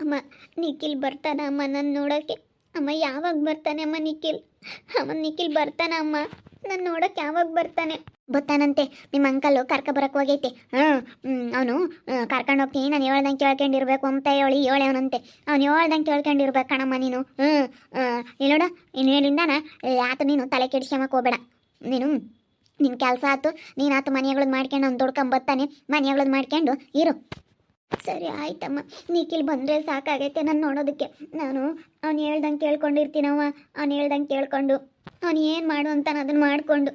ಅಮ್ಮ ನಿಖಿಲ್ ಬರ್ತಾನ ಅಮ್ಮ ನನ್ನ ನೋಡೋಕ್ಕೆ. ಅಮ್ಮ ಯಾವಾಗ ಬರ್ತಾನೆ ಅಮ್ಮ ನಿಖಿಲ್? ಅಮ್ಮ ನಿಖಿಲ್ ಬರ್ತಾನ ಅಮ್ಮ ನನ್ನ ನೋಡೋಕ್ಕೆ ಯಾವಾಗ ಬರ್ತಾನೆ? ಬರ್ತಾನಂತೆ ನಿಮ್ಮ ಅಂಕಲು ಕರ್ಕೊಬರಕ್ಕೆ ಹೋಗೈತೆ. ಅವನು ಕರ್ಕೊಂಡು ಹೋಗ್ತೀನಿ, ನಾನು ಹೇಳ್ದಂಗೆ ಕೇಳ್ಕೊಂಡಿರ್ಬೇಕು ಅಂತ ಹೇಳಿ ಅವನಂತೆ. ಅವ್ನು ಹೇಳ್ದಂಗೆ ಕೇಳ್ಕೊಂಡಿರ್ಬೇಕು ಕಣಮ್ಮ ನೀನು. ಇಲ್ಲೋಡ ಇನ್ನೇಳಿಂದಾನ ಆತ ನೀನು ತಲೆ ಕೆಡಿಸ್ಕೊಂಬಕ್ಕೆ ಹೋಗಬೇಡ. ನೀನು ನಿನ್ನ ಕೆಲಸ ಆಯ್ತು, ನೀನು ಆತು ಮನೆಗಳದ್ದು ಮಾಡ್ಕೊಂಡು ಅವ್ನು ದೊಡ್ಕೊಂಬರ್ತಾನೆ, ಮನೆಗಳದ್ದು ಮಾಡ್ಕೊಂಡು ಇರು. ಸರಿ ಆಯ್ತಮ್ಮ, ನಿಖಿಲ್ ಬಂದರೆ ಸಾಕಾಗೈತೆ ನಾನು ನೋಡೋದಕ್ಕೆ. ನಾನು ಅವ್ನು ಹೇಳ್ದಂಗೆ ಕೇಳ್ಕೊಂಡಿರ್ತೀನವ. ಅವ್ನು ಹೇಳ್ದಂಗೆ ಕೇಳ್ಕೊಂಡು ಅವ್ನು ಏನು ಮಾಡು ಅಂತಾನೆ ಅದನ್ನು ಮಾಡಿಕೊಂಡು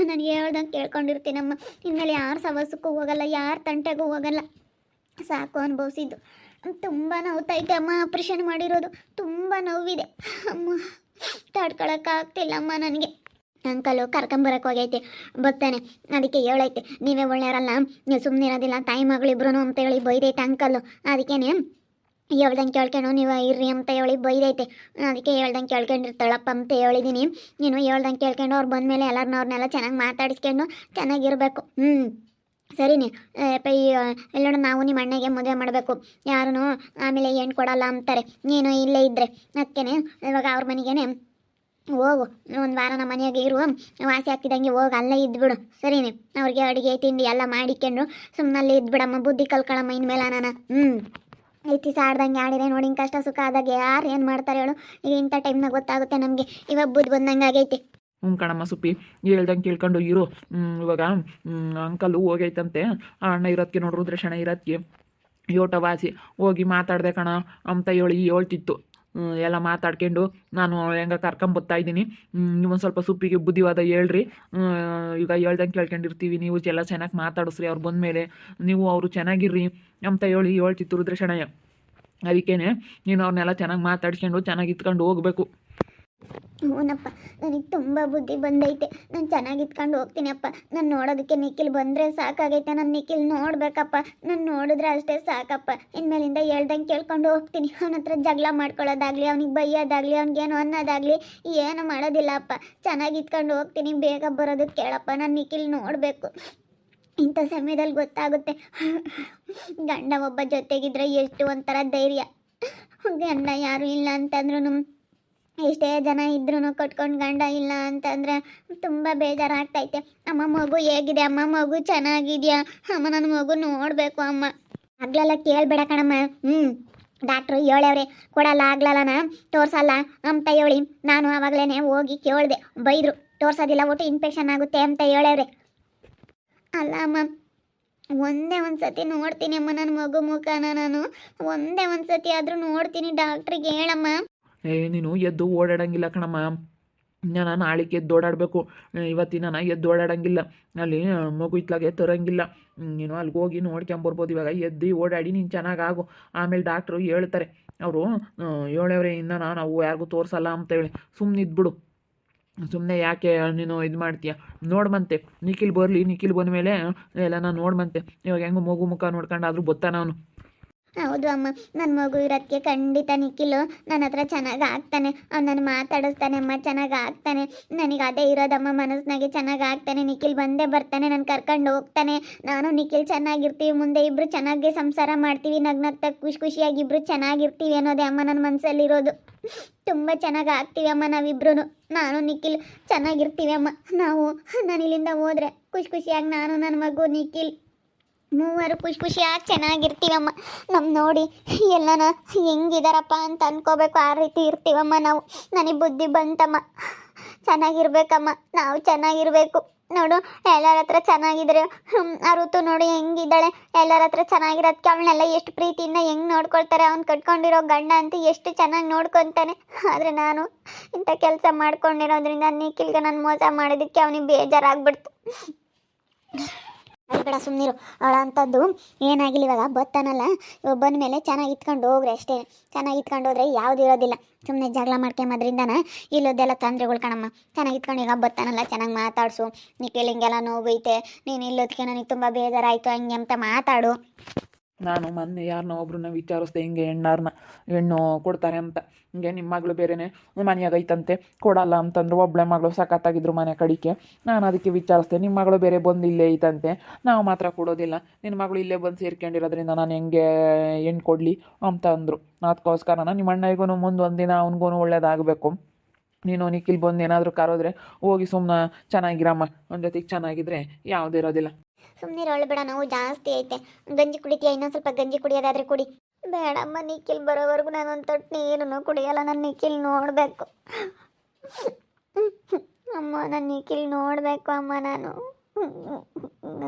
ನಾನು ಹೇಳ್ದಂಗೆ ಕೇಳ್ಕೊಂಡಿರ್ತೀನಮ್ಮ. ಇನ್ಮೇಲೆ ಯಾರು ಸವಸಕ್ಕೂ ಹೋಗಲ್ಲ, ಯಾರ ತಂಟೆಗೂ ಹೋಗಲ್ಲ. ಸಾಕು ಅನುಭವಿಸಿದ್ದು. ತುಂಬ ನೋವ್ತೈತೆ ಅಮ್ಮ, ಆಪ್ರೇಷನ್ ಮಾಡಿರೋದು ತುಂಬ ನೋವಿದೆ ಅಮ್ಮ, ತಡ್ಕೊಳಕ್ಕಾಗ್ತಿಲ್ಲಮ್ಮ ನನಗೆ. ಅಂಕಲು ಕರ್ಕೊಂಬರಕ್ಕೆ ಹೋಗೈತೆ, ಬರ್ತಾನೆ. ಅದಕ್ಕೆ ಹೇಳೈತೆ ನೀವೇ ಒಳ್ಳೆಯವರಲ್ಲ, ನೀವು ಸುಮ್ಮನೆ ಇರೋದಿಲ್ಲ ತಾಯಿ ಮಗಳಿಬ್ರು ಅಂತ ಹೇಳಿ ಬೈದೈತೆ ಅಂಕಲ್ಲು. ಅದಕ್ಕೇನೆ ಹೇಳ್ದಂಗೆ ಕೇಳ್ಕೊಂಡು ನೀವು ಇರ್ರಿ ಅಂತ ಹೇಳಿ ಬೈದೈತೆ. ಅದಕ್ಕೆ ಹೇಳ್ದಂಗೆ ಕೇಳ್ಕೊಂಡಿರ್ತಾಳಪ್ಪ ಅಂತ ಹೇಳಿದ್ದೀನಿ. ನೀನು ಹೇಳ್ದಂಗೆ ಕೇಳ್ಕೊಂಡು ಅವ್ರು ಬಂದಮೇಲೆ ಅವ್ರನ್ನೆಲ್ಲ ಚೆನ್ನಾಗಿ ಮಾತಾಡಿಸ್ಕೊಂಡು ಚೆನ್ನಾಗಿರಬೇಕು. ಸರಿನೇ ಎಲ್ಲೋಣ, ನಾವು ನಿಮ್ಮ ಅಣ್ಣಗೆ ಮದುವೆ ಮಾಡಬೇಕು, ಯಾರೂ ಆಮೇಲೆ ಏನು ಕೊಡಲ್ಲ ಅಂತಾರೆ ನೀನು ಇಲ್ಲೇ ಇದ್ದರೆ. ಅದಕ್ಕೇನೆ ಇವಾಗ ಅವ್ರ ಮನೆಗೇನೆ ಹೋಗು, ಒಂದು ವಾರ ನಮ್ಮ ಮನೆಯಾಗೆ ಇರು, ವಾಸಿ ಆಗ್ತಿದ್ದಂಗೆ ಹೋಗಿ ಅಲ್ಲೇ ಇದ್ಬಿಡು. ಸರಿನೇ, ಅವ್ರಿಗೆ ಅಡುಗೆ ತಿಂಡಿ ಎಲ್ಲ ಮಾಡಿಕೊಂಡು ಸುಮ್ಮನಲ್ಲಿ ಇದ್ಬಿಡಮ್ಮ, ಬುದ್ಧಿ ಕಲ್ಕೊಳಮ್ಮ ಇನ್ಮೇಲೆ ನಾನು. ಇತ್ತೀಸ ಆಡ್ದಂಗೆ ಆಡಿದ್ರೆ ನೋಡಿ, ಕಷ್ಟ ಸುಖ ಆದಾಗ ಯಾರು ಏನು ಮಾಡ್ತಾರೆ ಹೇಳು. ಈಗ ಇಂಥ ಟೈಮ್ನಾಗ ಗೊತ್ತಾಗುತ್ತೆ ನಮಗೆ. ಇವಾಗ ಬುದ್ಧಿ ಬಂದಂಗೆ ಆಗೈತೆ. ಕಣಮ್ಮ ಸುಪ್ಪಿ, ಹೇಳ್ದಂಗೆ ಕೇಳ್ಕೊಂಡು ಇರು. ಇವಾಗ ಅಂಕಲು ಹೋಗೈತಂತೆ, ಆ ಅಣ್ಣ ಇರೋದಕ್ಕೆ ನೋಡ್ರು ದ್ರಶಣ ಇರೋದಕ್ಕೆ ಯೋಟ ವಾಸಿ ಹೋಗಿ ಮಾತಾಡ್ದೆ ಕಣ ಅಂತ ಹೇಳ್ತಿತ್ತು. ಎಲ್ಲ ಮಾತಾಡ್ಕೊಂಡು ನಾನು ಹೆಂಗೆ ಕರ್ಕೊಂಬರ್ತಾಯಿದ್ದೀನಿ. ನೀವೊಂದು ಸ್ವಲ್ಪ ಸುಪ್ಪಿಗೆ ಬುದ್ಧಿವಾದ ಹೇಳ್ರಿ. ಈಗ ಹೇಳ್ದಂಗೆ ಕೇಳ್ಕೊಂಡಿರ್ತೀವಿ, ನೀವು ಎಲ್ಲ ಚೆನ್ನಾಗಿ ಮಾತಾಡಿಸ್ರಿ, ಅವ್ರು ಬಂದಮೇಲೆ ನೀವು ಅವರು ಚೆನ್ನಾಗಿರ್ರಿ ಅಂತ ಹೇಳ್ತಿತ್ತು ರುದ್ರಶಣಯ್ಯ. ಅದಕ್ಕೇನೆ ನೀನು ಅವ್ರನ್ನೆಲ್ಲ ಚೆನ್ನಾಗಿ ಮಾತಾಡ್ಸ್ಕೊಂಡು ಚೆನ್ನಾಗಿ ಇತ್ಕೊಂಡು ಹೋಗಬೇಕು. ಹ್ಞೂನಪ್ಪ, ನನಗೆ ತುಂಬ ಬುದ್ಧಿ ಬಂದೈತೆ. ನಾನು ಚೆನ್ನಾಗಿ ಇತ್ಕೊಂಡು ಹೋಗ್ತೀನಿ ಅಪ್ಪ. ನಾನು ನೋಡೋದಕ್ಕೆ ನಿಖಿಲ್ ಬಂದರೆ ಸಾಕಾಗೈತೆ. ನಾನು ನಿಖಿಲ್ ನೋಡಬೇಕಪ್ಪ. ನಾನು ನೋಡಿದ್ರೆ ಅಷ್ಟೇ ಸಾಕಪ್ಪ. ಇನ್ಮೇಲಿಂದ ಹೇಳ್ದಂಗೆ ಕೇಳ್ಕೊಂಡು ಹೋಗ್ತೀನಿ. ಅವನ ಹತ್ರ ಜಗಳ ಮಾಡ್ಕೊಳ್ಳೋದಾಗಲಿ, ಅವ್ನಿಗೆ ಬೈಯೋದಾಗಲಿ, ಅವ್ನಿಗೇನು ಅನ್ನೋದಾಗಲಿ ಏನು ಮಾಡೋದಿಲ್ಲ ಅಪ್ಪ. ಚೆನ್ನಾಗಿ ಇತ್ಕೊಂಡು ಹೋಗ್ತೀನಿ. ಬೇಗ ಬರೋದಕ್ಕೆ ಕೇಳಪ್ಪ. ನಾನು ನಿಖಿಲ್ ನೋಡಬೇಕು. ಇಂಥ ಸಮಯದಲ್ಲಿ ಗೊತ್ತಾಗುತ್ತೆ ಗಂಡ ಒಬ್ಬ ಜೊತೆಗಿದ್ರೆ ಎಷ್ಟು ಒಂಥರ ಧೈರ್ಯ. ಗಂಡ ಯಾರು ಇಲ್ಲ ಅಂತಂದ್ರೂ, ಎಷ್ಟೇ ಜನ ಇದ್ರೂ ಕಟ್ಕೊಂಡು ಗಂಡ ಇಲ್ಲ ಅಂತಂದರೆ ತುಂಬ ಬೇಜಾರಾಗ್ತೈತೆ. ಅಮ್ಮ ಮಗು ಹೇಗಿದೆ? ಅಮ್ಮ ಮಗು ಚೆನ್ನಾಗಿದೆಯಾ? ಅಮ್ಮ ನನ್ನ ಮಗು ನೋಡಬೇಕು ಅಮ್ಮ. ಆಗ್ಲೆಲ್ಲ ಕೇಳಬೇಡ ಕಣಮ್ಮ. ಡಾಕ್ಟ್ರು ಹೇಳವ್ರೆ, ಕೊಡಲ್ಲ ಆಗ್ಲಲ್ಲನ ತೋರಿಸಲ್ಲ ಅಂತ ಹೇಳಿ ನಾನು ಆವಾಗಲೇ ಹೋಗಿ ಕೇಳಿದೆ. ಬೈದರು, ತೋರಿಸೋದಿಲ್ಲ, ಒಟ್ಟು ಇನ್ಫೆಕ್ಷನ್ ಆಗುತ್ತೆ ಅಂತ ಹೇಳವ್ರೆ. ಅಲ್ಲ ಅಮ್ಮ, ಒಂದೇ ಒಂದು ಸತಿ ನೋಡ್ತೀನಿ ಅಮ್ಮ ನನ್ನ ಮಗು ಮುಖನ. ನಾನು ಒಂದೇ ಒಂದು ಸತಿ ಆದರೂ ನೋಡ್ತೀನಿ. ಡಾಕ್ಟ್ರಿಗೆ ಹೇಳಮ್ಮ. ನೀನು ಎದ್ದು ಓಡಾಡಂಗಿಲ್ಲ ಕಣಮ್ಮ. ನಾನು ನಾಳೆಗೆ ಎದ್ದು ಓಡಾಡಬೇಕು. ಇವತ್ತಿನ ಎದ್ದು ಓಡಾಡಂಗಿಲ್ಲ. ಅಲ್ಲಿ ಮಗು ಇತ್ಲಾಗೆ ತರಂಗಿಲ್ಲ. ನೀನು ಅಲ್ಲಿಗೆ ಹೋಗಿ ನೋಡ್ಕೊಂಬರ್ಬೋದು. ಇವಾಗ ಎದ್ದು ಓಡಾಡಿ ನೀನು ಚೆನ್ನಾಗಾಗು. ಆಮೇಲೆ ಡಾಕ್ಟ್ರು ಹೇಳ್ತಾರೆ, ಅವರು ಹೇಳವ್ರೆ ಇನ್ನು ನಾವು ಯಾರಿಗೂ ತೋರಿಸಲ್ಲ ಅಂತೇಳಿ. ಸುಮ್ಮನೆ ಇದ್ಬಿಡು. ಸುಮ್ಮನೆ ಯಾಕೆ ನೀನು ಇದು ಮಾಡ್ತೀಯ? ನೋಡ್ಬಂತೆ ನಿಖಿಲ್ ಬರಲಿ. ನಿಖಿಲ್ ಬಂದಮೇಲೆ ಎಲ್ಲ ನಾನು ನೋಡ್ಬಂತೆ. ಇವಾಗ ಹೆಂಗೆ ಮಗು ಮುಖ ನೋಡ್ಕೊಂಡಾದ್ರೂ ಗೊತ್ತಾನ ಅವನು. ಹೌದು ಅಮ್ಮ, ನನ್ನ ಮಗು ಇರೋದಕ್ಕೆ ಖಂಡಿತ ನಿಖಿಲು ನನ್ನ ಹತ್ರ ಚೆನ್ನಾಗಿ ಆಗ್ತಾನೆ. ಅವ್ನು ನನ್ನ ಮಾತಾಡಿಸ್ತಾನೆ ಅಮ್ಮ, ಚೆನ್ನಾಗಿ ಆಗ್ತಾನೆ. ನನಗೆ ಅದೇ ಇರೋದಮ್ಮ ಮನಸ್ಸಿನಾಗೆ, ಚೆನ್ನಾಗಿ ಆಗ್ತಾನೆ. ನಿಖಿಲ್ ಬಂದೇ ಬರ್ತಾನೆ, ನಾನು ಕರ್ಕೊಂಡು ಹೋಗ್ತಾನೆ. ನಾನು ನಿಖಿಲ್ ಚೆನ್ನಾಗಿರ್ತೀವಿ, ಮುಂದೆ ಇಬ್ಬರು ಚೆನ್ನಾಗಿ ಸಂಸಾರ ಮಾಡ್ತೀವಿ, ನಗ್ನಗ್ತಾ ಖುಷಿಯಾಗಿ ಇಬ್ಬರು ಚೆನ್ನಾಗಿರ್ತೀವಿ ಅನ್ನೋದೇ ಅಮ್ಮ ನನ್ನ ಮನಸ್ಸಲ್ಲಿರೋದು. ತುಂಬ ಚೆನ್ನಾಗಿ ಆಗ್ತೀವಿ ಅಮ್ಮ ನಾವಿಬ್ರು. ನಾನು ನಿಖಿಲ್ ಚೆನ್ನಾಗಿರ್ತೀವಿ ಅಮ್ಮ. ನಾನು ಇಲ್ಲಿಂದ ಹೋದರೆ ಖುಷಿಯಾಗಿ ನಾನು, ನನ್ನ ಮಗು, ನಿಖಿಲ್ ಮೂವರು ಖುಷಿಯಾಗಿ ಚೆನ್ನಾಗಿರ್ತೀವಮ್ಮ. ನೋಡಿ ಎಲ್ಲನ ಹೆಂಗಿದಾರಪ್ಪ ಅಂತ ಅನ್ಕೋಬೇಕು, ಆ ರೀತಿ ಇರ್ತೀವಮ್ಮ ನಾವು. ನನಗೆ ಬುದ್ಧಿ ಬಂತಮ್ಮ. ಚೆನ್ನಾಗಿರ್ಬೇಕಮ್ಮ, ನಾವು ಚೆನ್ನಾಗಿರ್ಬೇಕು. ನೋಡು, ಎಲ್ಲರ ಹತ್ರ ಚೆನ್ನಾಗಿದ್ರೆ ಆ ಋತು ನೋಡಿ ಹೆಂಗಿದ್ದಾಳೆ. ಎಲ್ಲರ ಹತ್ರ ಚೆನ್ನಾಗಿರೋದಕ್ಕೆ ಅವಳನ್ನೆಲ್ಲ ಎಷ್ಟು ಪ್ರೀತಿಯಿಂದ ಹೆಂಗೆ ನೋಡ್ಕೊಳ್ತಾರೆ. ಅವ್ನು ಕಟ್ಕೊಂಡಿರೋ ಗಂಡ ಅಂತ ಎಷ್ಟು ಚೆನ್ನಾಗಿ ನೋಡ್ಕೊತಾನೆ. ಆದರೆ ನಾನು ಇಂಥ ಕೆಲಸ ಮಾಡ್ಕೊಂಡಿರೋದ್ರಿಂದ ನಿಖಿಲ್ಗೆ ನಾನು ಮೋಸ ಮಾಡೋದಕ್ಕೆ ಅವನಿಗೆ ಬೇಜಾರಾಗ್ಬಿಡ್ತು. ಅದು ಬೇಡ, ಸುಮ್ಮನಿರು. ಅವಳ ಅಂಥದ್ದು ಏನಾಗಿಲ್ಲ. ಇವಾಗ ಬತ್ತಾನಲ್ಲ, ಇವಾಗ ಬಂದ ಮೇಲೆ ಚೆನ್ನಾಗಿ ಇತ್ಕೊಂಡು ಹೋಗ್ರಿ ಅಷ್ಟೇ. ಚೆನ್ನಾಗಿ ಇತ್ಕೊಂಡು ಹೋದ್ರೆ ಯಾವುದು ಇರೋದಿಲ್ಲ. ಸುಮ್ಮನೆ ಜಗಳ ಮಾಡ್ಕೊಂಬದ್ರಿಂದನ ಇಲ್ಲದೆಲ್ಲ ತೊಂದರೆಗಳು ಕಣಮ್ಮ. ಚೆನ್ನಾಗಿ ಇತ್ಕೊಂಡು ಈಗ ಬತ್ತಾನಲ್ಲ, ಚೆನ್ನಾಗಿ ಮಾತಾಡಿಸು. ನಿಖಿಲ್ ಹಿಂಗೆಲ್ಲ ನೋವೈತೆ, ನೀನು ಇಲ್ಲೋದಕ್ಕೆ ನನಗೆ ತುಂಬ ಬೇಜಾರಾಯಿತು ಹಂಗೆ ಅಂತ ಮಾತಾಡು. ನಾನು ಮೊನ್ನೆ ಯಾರನ್ನ ಒಬ್ರನ್ನ ವಿಚಾರಿಸ್ದೆ ಹಿಂಗೆ ಹೆಣ್ಣು ಕೊಡ್ತಾರೆ ಅಂತ. ಹಿಂಗೆ ನಿಮ್ಮ ಮಗಳು ಬೇರೆಯೇ ಮನೆಯಾಗ ಐತಂತೆ, ಕೊಡಲ್ಲ ಅಂತಂದ್ರು. ಒಬ್ಬಳೆ ಮಗಳು ಸಖತ್ತಾಗಿದ್ರು ಮನೆ ಕಡಿಕೆ. ನಾನು ಅದಕ್ಕೆ ವಿಚಾರಿಸ್ದೆ, ನಿಮ್ಮ ಮಗಳು ಬೇರೆ ಬಂದು ಇಲ್ಲೇ ಐತಂತೆ, ನಾವು ಮಾತ್ರ ಕೊಡೋದಿಲ್ಲ, ನಿನ್ನ ಮಗಳು ಇಲ್ಲೇ ಬಂದು ಸೇರ್ಕೊಂಡಿರೋದ್ರಿಂದ ನಾನು ಹೆಂಗೆ ಹೆಣ್ಣು ಕೊಡಲಿ ಅಂತ ಅಂದರು. ಅದಕ್ಕೋಸ್ಕರ ನಿಮ್ಮ ಅಣ್ಣನಿಗೂ ಮುಂದೆ ಒಂದಿನ ಅವ್ನಿಗೂ ಒಳ್ಳೇದಾಗಬೇಕು. ನೀನು ನಿಖಿಲ್ ಬಂದು ಏನಾದರೂ ಕರೋದ್ರೆ ಹೋಗಿ ಸುಮ್ಮನೆ ಚೆನ್ನಾಗಿರಮ್ಮ, ಒಂದು ಜೊತೆಗೆ ಚೆನ್ನಾಗಿದ್ರೆ ಯಾವುದೇ ಇರೋದಿಲ್ಲ. ಸುಮ್ಮನೆ ಬೇಡ, ನಾವು ಜಾಸ್ತಿ ಐತೆ. ಗಂಜಿ ಕುಡಿತೀಯ? ಇನ್ನೊಂದು ಸ್ವಲ್ಪ ಗಂಜಿ ಕುಡಿಯೋದಾದ್ರೆ ಕುಡಿ. ಬೇಡಮ್ಮ, ನಿಖಿಲ್ ಬರೋವರೆಗೂ ನಾನು ಒಂದು ತೊಟ್ಟು ನೀರನ್ನು ಕುಡಿಯಲ್ಲ. ನಾನು ನಿಖಿಲ್ ನೋಡಬೇಕು ಅಮ್ಮ, ನಾನು ನಿಖಿಲ್ ನೋಡಬೇಕು ಅಮ್ಮ. ನಾನು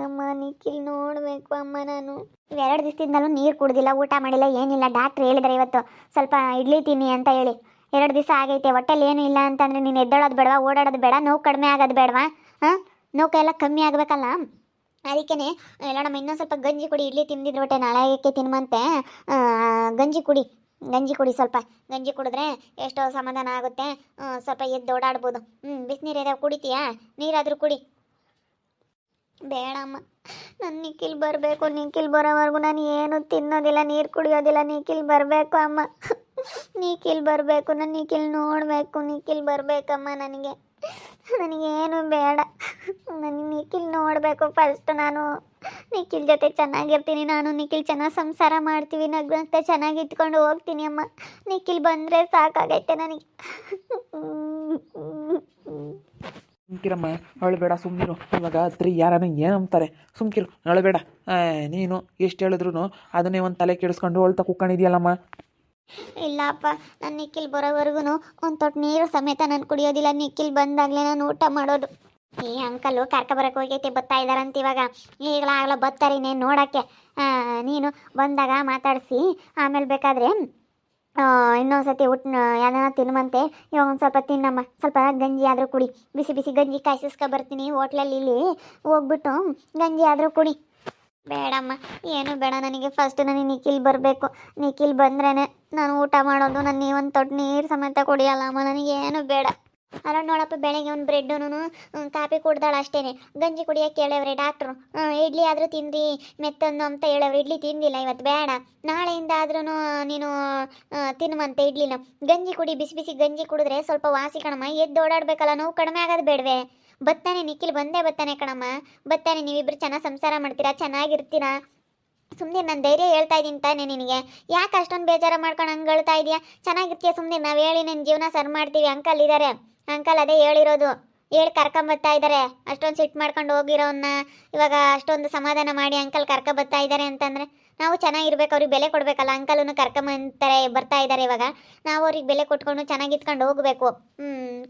ಅಮ್ಮ ನಿಖಿಲ್ ನೋಡಬೇಕು ಅಮ್ಮ. ನಾನು 2 ದಿವಸದಿಂದಲೂ ನೀರು ಕುಡ್ದಿಲ್ಲ, ಊಟ ಮಾಡಿಲ್ಲ, ಏನಿಲ್ಲ. ಡಾಕ್ಟ್ರ್ ಹೇಳಿದ್ರೆ ಇವತ್ತು ಸ್ವಲ್ಪ ಇಡ್ಲಿ ತಿನ್ನಿ ಅಂತ ಹೇಳಿ. 2 ದಿವಸ ಆಗೈತೆ, ಹೊಟ್ಟೆಲಿ ಏನೂ ಇಲ್ಲ ಅಂತಂದರೆ ನೀನು ಎದ್ದೋಳೋದು ಬೇಡವಾ, ಓಡಾಡೋದು ಬೇಡ, ನೋವು ಕಡಿಮೆ ಆಗೋದು ಬೇಡವಾ? ಹಾಂ, ನೋವು ಎಲ್ಲ ಕಮ್ಮಿ ಆಗಬೇಕಲ್ಲ. ಅದಕ್ಕೇ ಎಲ್ಲ ನಮ್ಮ ಇನ್ನೊಂದು ಸ್ವಲ್ಪ ಗಂಜಿ ಕುಡಿ. ಇಡ್ಲಿ ತಿಂದಿದ್ರೆ ಹೊಟ್ಟೆ ನಾಳೆಗೆ ತಿನ್ನುವಂತೆ ಗಂಜಿ ಕುಡಿ. ಸ್ವಲ್ಪ ಗಂಜಿ ಕುಡಿದ್ರೆ ಎಷ್ಟೋ ಸಮಾಧಾನ ಆಗುತ್ತೆ. ಸ್ವಲ್ಪ ಎದ್ದು ಓಡಾಡ್ಬೋದು. ಬಿಸಿನೀರು ಏನಾದ್ರು ಕುಡಿತೀಯಾ? ನೀರಾದರೂ ಕುಡಿ. ಬೇಡಮ್ಮ, ನನ್ನ ನಿಖಿಲ್ ಬರಬೇಕು. ನಿಖಿಲ್ ಬರೋವರೆಗೂ ನಾನು ಏನು ತಿನ್ನೋದಿಲ್ಲ, ನೀರು ಕುಡಿಯೋದಿಲ್ಲ. ನಿಖಿಲ್ ಬರಬೇಕು ಅಮ್ಮ, ನಿಖಿಲ್ ಬರಬೇಕು. ನಾನು ನಿಖಿಲ್ ನೋಡಬೇಕು. ನಿಖಿಲ್ ಬರಬೇಕಮ್ಮ. ನನಗೇನು ಬೇಡ, ನನಗೆ ನಿಖಿಲ್ ನೋಡಬೇಕು ಫಸ್ಟ್. ನಾನು ನಿಖಿಲ್ ಜೊತೆ ಚೆನ್ನಾಗಿರ್ತೀನಿ. ನಾನು ನಿಖಿಲ್ ಚೆನ್ನಾಗಿ ಸಂಸಾರ ಮಾಡ್ತೀವಿ, ನಗ್ನಂತೆ ಚೆನ್ನಾಗಿ ಇಟ್ಕೊಂಡು ಹೋಗ್ತೀನಿ ಅಮ್ಮ. ನಿಖಿಲ್ ಬಂದರೆ ಸಾಕಾಗೈತೆ ನನಗೆ. ಸುಮ್ಕಿರಮ್ಮ, ಅಳಬೇಡ, ಸುಮ್ಮನಿರು. ಇವಾಗ ಹತ್ರ ಯಾರನ್ನ ಏನಂತಾರೆ, ಸುಮ್ಕಿರು, ಅಳಬೇಡ. ನೀನು ಎಷ್ಟು ಹೇಳಿದ್ರು ಅದನ್ನೇ ಒಂದು ತಲೆ ಕೆಡಿಸ್ಕೊಂಡು ಅಳ್ತಾ ಕುಕ್ಕೊಂಡಿದ್ಯಲ್ಲಮ್ಮ. ಇಲ್ಲಪ್ಪ, ನಾನು ನಿಖಿಲ್ ಬರೋವರೆಗೂ ಒಂದು ತೊಟ್ಟು ನೀರು ಸಮೇತ ನಾನು ಕುಡಿಯೋದಿಲ್ಲ. ನಿಖಿಲ್ ಬಂದಾಗಲೇ ನಾನು ಊಟ ಮಾಡೋದು. ಈ ಅಂಕಲು ಕರ್ಕೊಬರಕ್ಕೆ ಹೋಗೈತೆ, ಬರ್ತಾ ಇದ್ದಾರಂತ ಇವಾಗ. ಈಗಲಾಗಲ ಬರ್ತಾರೆ ಇನ್ನೇನು ನೋಡೋಕ್ಕೆ. ನೀನು ಬಂದಾಗ ಮಾತಾಡಿಸಿ ಆಮೇಲೆ ಬೇಕಾದರೆ ಇನ್ನೊಂದು ಸತಿ ಊಟ ಯಾವ್ದಾನ ತಿನ್ನುವಂತೆ. ಇವಾಗ ಒಂದು ಸ್ವಲ್ಪ ತಿನ್ನಮ್ಮ, ಸ್ವಲ್ಪ ಗಂಜಿ ಆದರೂ ಕುಡಿ. ಬಿಸಿ ಬಿಸಿ ಗಂಜಿ ಕಾಯಿಸ್ಕೊ ಬರ್ತೀನಿ ಹೋಟ್ಲಲ್ಲಿ. ಇಲ್ಲಿ ಹೋಗ್ಬಿಟ್ಟು ಗಂಜಿ ಆದರೂ ಕುಡಿ. ಬೇಡಮ್ಮ, ಏನು ಬೇಡ ನನಗೆ. ಫಸ್ಟ್ ನನಗೆ ನಿಖಿಲ್ ಬರಬೇಕು. ನಿಖಿಲ್ ಬಂದ್ರೇ ನಾನು ಊಟ ಮಾಡೋದು. ನಾನು ಒಂದು ತೊಟ್ಟು ನೀರು ಸಮೇತ ಕುಡಿಯಲ್ಲಮ್ಮ, ನನಗೇನು ಬೇಡ. ಅಲ್ಲ ನೋಡಪ್ಪ, ಬೆಳಗ್ಗೆ ಒಂದು ಬ್ರೆಡ್ಡು ಕಾಫಿ ಕುಡ್ದಾಳ ಅಷ್ಟೇ. ಗಂಜಿ ಕುಡಿಯೋಕ್ಕೆ ಹೇಳವ್ರೆ ಡಾಕ್ಟ್ರು. ಇಡ್ಲಿ ಆದರೂ ತಿಂದು ಮೆತ್ತಂದು ಅಂತ ಹೇಳವ್ರೆ. ಇಡ್ಲಿ ತಿಂದಿಲ್ಲ ಇವತ್ತು, ಬೇಡ. ನಾಳೆಯಿಂದ ಆದ್ರೂ ನೀನು ತಿನ್ನುವಂತೆ ಇಡ್ಲಿನ. ಗಂಜಿ ಕುಡಿ, ಬಿಸಿ ಬಿಸಿ ಗಂಜಿ ಕುಡಿದ್ರೆ ಸ್ವಲ್ಪ ವಾಸಿ ಕಣಮ್ಮ. ಎದ್ದು ಓಡಾಡಬೇಕಲ್ಲ, ನೋವು ಕಡಿಮೆ ಆಗೋದು ಬೇಡವೆ? ಬತ್ತಾನೆ ನಿಖಿಲ್, ಬಂದೇ ಬತ್ತಾನೆ ಕಣಮ್ಮ, ಬತ್ತಾನೆ. ನೀವಿಬ್ರು ಚೆನ್ನಾಗಿ ಸಂಸಾರ ಮಾಡ್ತೀರಾ, ಚೆನ್ನಾಗಿರ್ತೀರಾ. ಸುಮ್ಮನೆ ನಾನು ಧೈರ್ಯ ಹೇಳ್ತಾ ಇದ್ದೀನಿ ತಾನೇ ನಿನಗೆ. ಯಾಕೆ ಅಷ್ಟೊಂದು ಬೇಜಾರು ಮಾಡ್ಕೊಂಡು ಹಂಗೆ ಹೇಳ್ತಾ ಇದೆಯಾ? ಚೆನ್ನಾಗಿರ್ತೀಯ ಸುಮ್ಮನೆ. ನಾವು ಹೇಳಿ ನನ್ನ ಜೀವನ ಸರಿ ಮಾಡ್ತೀವಿ. ಅಂಕಲ್ ಇದ್ದಾರೆ, ಅಂಕಲ್ ಅದೇ ಹೇಳಿರೋದು. ಹೇಳಿ ಕರ್ಕೊಂಬತ್ತಾ ಇದ್ದಾರೆ. ಅಷ್ಟೊಂದು ಸಿಟ್ಟು ಮಾಡ್ಕೊಂಡು ಹೋಗಿರೋನ್ನ ಇವಾಗ ಅಷ್ಟೊಂದು ಸಮಾಧಾನ ಮಾಡಿ ಅಂಕಲ್ ಕರ್ಕೊಬತ್ತಾ ಇದ್ದಾರೆ ಅಂತಂದರೆ ನಾವು ಚೆನ್ನಾಗಿರ್ಬೇಕು. ಅವ್ರಿಗೆ ಬೆಲೆ ಕೊಡಬೇಕಲ್ಲ. ಅಂಕಲನ್ನು ಕರ್ಕೊಂಬಂತಾರೆ, ಬರ್ತಾ ಇದ್ದಾರೆ ಇವಾಗ. ನಾವು ಅವ್ರಿಗೆ ಬೆಲೆ ಕೊಟ್ಕೊಂಡು ಚೆನ್ನಾಗಿತ್ಕೊಂಡು ಹೋಗಬೇಕು.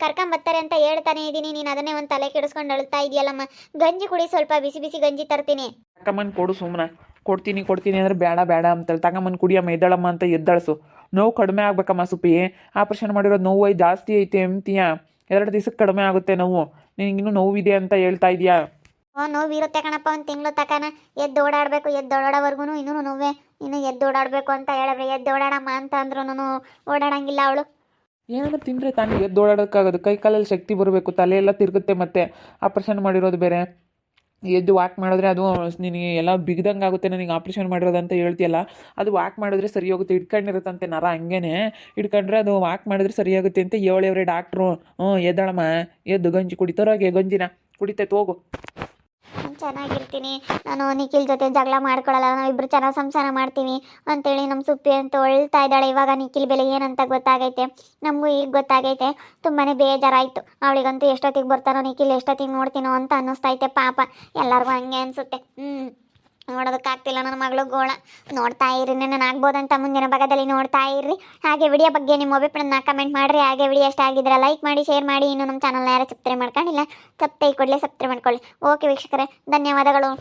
ಕರ್ಕೊಂಬತ್ತಾರೆ ಅಂತ ಹೇಳ್ತಾನೆ ಇದ್ದೀನಿ, ನೀನು ಅದನ್ನೇ ಒಂದು ತಲೆ ಕೆಡಿಸ್ಕೊಂಡು ಅಳ್ತಾ ಇದೆಯಲ್ಲಮ್ಮ. ಗಂಜಿ ಕುಡಿ, ಸ್ವಲ್ಪ ಬಿಸಿ ಬಿಸಿ ಗಂಜಿ ತರ್ತೀನಿ. ತಗೊಂಬಂದು ಕೊಡು ಸುಮ್ಮನೆ. ಕೊಡ್ತೀನಿ ಅಂದರೆ ಬೇಡ ಅಂತೇಳಿ ತಗೊಂಬಂದು ಕುಡಿಯಮ್ಮ, ಎದ್ದಳಮ್ಮ ಅಂತ ಎದ್ದಳಿಸು. ನೋವು ಕಡಿಮೆ ಆಗ್ಬೇಕಮ್ಮ ಸುಪ್ಪಿ. ಆಪ್ರೇಷನ್ ಮಾಡಿರೋದು ನೋವು ಜಾಸ್ತಿ ಐತೆ ಅಂತೀಯ. 2 ದಿವಸಕ್ಕೆ ಕಡಿಮೆ ಆಗುತ್ತೆ ನೋವು. ನಿನಗಿನ್ನೂ ನೋವಿದೆ ಅಂತ ಹೇಳ್ತಾ ಇದೆಯಾ? ನೋವು ಇರುತ್ತೆ ಕಣಪ್ಪ, ಒಂದು ತಿಂಗಳು ತಕನ. ಎದ್ದು ಓಡಾಡಬೇಕು. ಎದ್ದು ಓಡಾಡೋವರೆಗೂ ಇನ್ನೂ ನೋವೇ. ಇನ್ನು ಎದ್ದು ಓಡಾಡಬೇಕು ಅಂತ ಹೇಳಿದ್ರೆ ಎದ್ದು ಓಡಾಡಮ್ಮ ಅಂತ ಅಂದ್ರೂ ಓಡಾಡಂಗಿಲ್ಲ ಅವಳು. ಏನಾದರೂ ತಿಂದರೆ ತಾನೇ ಎದ್ದು ಓಡಾಡೋಕ್ಕಾಗೋದು. ಕೈ ಕಾಲಲ್ಲಿ ಶಕ್ತಿ ಬರಬೇಕು, ತಲೆಯೆಲ್ಲ ತಿರುಗುತ್ತೆ. ಮತ್ತೆ ಆಪ್ರೇಷನ್ ಮಾಡಿರೋದು ಬೇರೆ. ಎದ್ದು ವಾಕ್ ಮಾಡಿದ್ರೆ ಅದು ನಿನಗೆ ಎಲ್ಲ ಬಿಗ್ದಂಗೆ ಆಗುತ್ತೆ. ನನಗೆ ಆಪ್ರೇಷನ್ ಮಾಡಿರೋದು ಅಂತ ಹೇಳ್ತೀಯಲ್ಲ, ಅದು ವಾಕ್ ಮಾಡಿದ್ರೆ ಸರಿ ಹೋಗುತ್ತೆ. ಇಟ್ಕೊಂಡಿರುತ್ತಂತೆ ನರ, ಹಂಗೇನೆ ಇಟ್ಕೊಂಡ್ರೆ ಅದು ವಾಕ್ ಮಾಡಿದ್ರೆ ಸರಿ ಆಗುತ್ತೆ ಅಂತ ಹೇಳವ್ರೆ ಡಾಕ್ಟ್ರು. ಎದ್ದಳಮ್ಮ, ಎದ್ದು ಗಂಜಿ ಕುಡಿತಾರಾಗೆ, ಗಂಜಿನ ಕುಡಿತೈತೆ ಹೋಗು. ಚೆನ್ನಾಗಿರ್ತೀನಿ ನಾನು. ನಿಖಿಲ್ ಜೊತೆ ಜಗಳ ಮಾಡ್ಕೊಳ್ಳಲ್ಲ, ನಾವಿಬ್ರು ಚೆನ್ನಾಗಿ ಸಂಸಾರ ಮಾಡ್ತೀವಿ ಅಂತೇಳಿ ನಮ್ಮ ಸುಪ್ಪಿ ಅಂತ ಹೊಳ್ತಾ ಇದ್ದಾಳೆ. ಇವಾಗ ನಿಖಿಲ್ ಬೆಲೆ ಏನಂತ ಗೊತ್ತಾಗೈತೆ. ನಮಗೂ ಈಗ ಗೊತ್ತಾಗೈತೆ. ತುಂಬಾ ಬೇಜಾರಾಯಿತು. ಅವಳಿಗಂತೂ ಎಷ್ಟೊತ್ತಿಗೆ ಬರ್ತಾನೋ ನಿಖಿಲ್, ಎಷ್ಟೊತ್ತಿಗೆ ನೋಡ್ತೀನೋ ಅಂತ ಅನ್ನಿಸ್ತೈತೆ. ಪಾಪ ಎಲ್ಲರಿಗೂ ಹಂಗೆ ಅನಿಸುತ್ತೆ. ನೋಡೋದಕ್ಕಾಗ್ತಿಲ್ಲ ನನ್ನ ಮಗಳು ಗೋಳ. ನೋಡ್ತಾ ಇರ್ರಿ, ನಾನು ಆಗ್ಬೋದಂತ ಮುಂದಿನ ಭಾಗದಲ್ಲಿ ನೋಡ್ತಾ ಇರ್ರಿ. ಹಾಗೆ ವಿಡಿಯೋ ಬಗ್ಗೆ ನಿಮ್ಮ ಅಭಿಪ್ರಾಯನ ಕಮೆಂಟ್ ಮಾಡಿರಿ. ಹಾಗೆ ವಿಡಿಯೋ ಇಷ್ಟ ಆಗಿದ್ರೆ ಲೈಕ್ ಮಾಡಿ, ಶೇರ್ ಮಾಡಿ. ಇನ್ನು ನಮ್ಮ ಚಾನಲ್ನ ಯಾರು ಸಬ್ಸ್ಕ್ರೈಬ್ ಮಾಡ್ಕೊಂಡಿಲ್ಲ, ಸಬ್ಸ್ಕ್ರೈಬ್ ಕೊಡಲಿ, ಸಬ್ಸ್ಕ್ರೈಬ್ ಮಾಡ್ಕೊಳ್ಳಿ. ಓಕೆ ವೀಕ್ಷಕರೇ, ಧನ್ಯವಾದಗಳು.